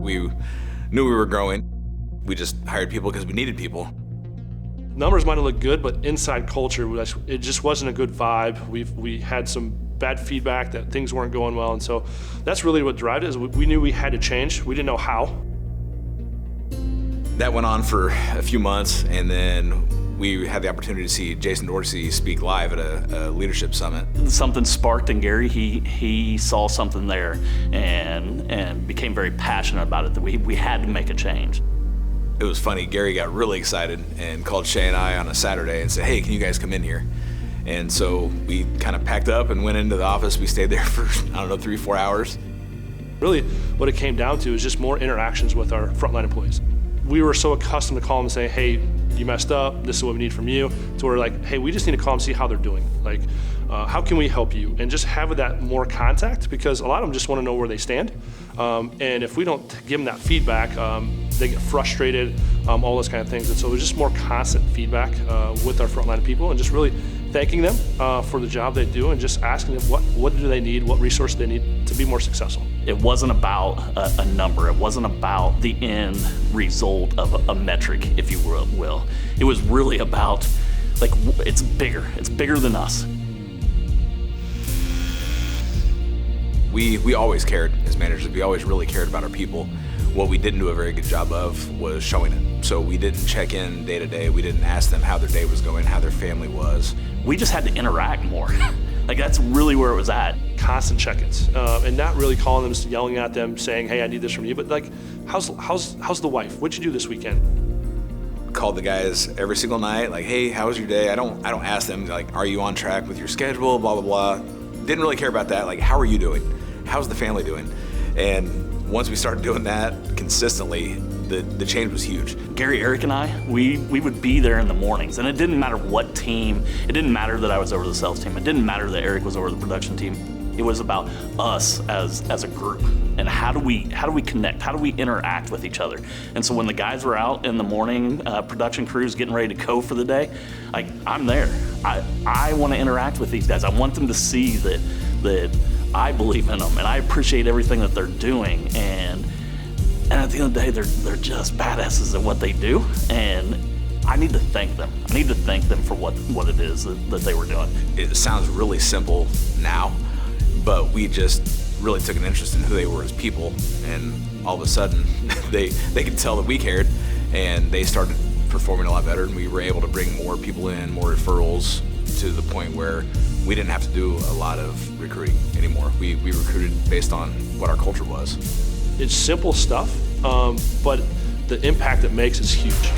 We knew we were growing. We just hired people because we needed people. Numbers might have looked good, but inside culture, it just wasn't a good vibe. We had some bad feedback that things weren't going well, and so that's really what drove it. Is we knew we had to change. We didn't know how. That went on for a few months, and then we had the opportunity to see Jason Dorsey speak live at a leadership summit. Something sparked in Gary. He saw something there and became very passionate about it, that we had to make a change. It was funny, Gary got really excited and called Shay and I on a Saturday and said, hey, can you guys come in here? And so we kind of packed up and went into the office. We stayed there for, 3-4 hours. Really, what it came down to is just more interactions with our frontline employees. We were so accustomed to calling them and saying, hey, you messed up, this is what we need from you, to where like, hey, we just need to call them, see how they're doing. Like, how can we help you? And just have that more contact, because a lot of them just want to know where they stand. And if we don't give them that feedback, they get frustrated, all those kind of things. And so it was just more constant feedback with our frontline people, and just really thanking them for the job they do, and just asking them what do they need, what resources they need to be more successful. It wasn't about a number. It wasn't about the end result of a metric, if you will. It was really about, like, it's bigger. It's bigger than us. We always cared as managers. We always really cared about our people. What we didn't do a very good job of was showing it. So we didn't check in day to day. We didn't ask them how their day was going, how their family was. We just had to interact more. Like, that's really where it was at. Constant check-ins, and not really calling them, just yelling at them, saying, hey, I need this from you, but like, how's the wife? What'd you do this weekend? Called the guys every single night, like, hey, how was your day? I don't ask them, like, are you on track with your schedule, blah, blah, blah. Didn't really care about that. Like, how are you doing? How's the family doing? And once we started doing that consistently, the change was huge. Gary, Eric, and I, we would be there in the mornings, and it didn't matter what team. It didn't matter that I was over the sales team. It didn't matter that Eric was over the production team. It was about us as a group, and how do we connect? How do we interact with each other? And so when the guys were out in the morning, production crews getting ready to go for the day, like, I'm there. I want to interact with these guys. I want them to see that I believe in them, and I appreciate everything that they're doing. And at the end of the day, they're just badasses at what they do, and I need to thank them. I need to thank them for what it is that they were doing. It sounds really simple now, but we just really took an interest in who they were as people, and all of a sudden they could tell that we cared, and they started performing a lot better, and we were able to bring more people in, more referrals, to the point where we didn't have to do a lot of recruiting anymore. We recruited based on what our culture was. It's simple stuff, but the impact it makes is huge.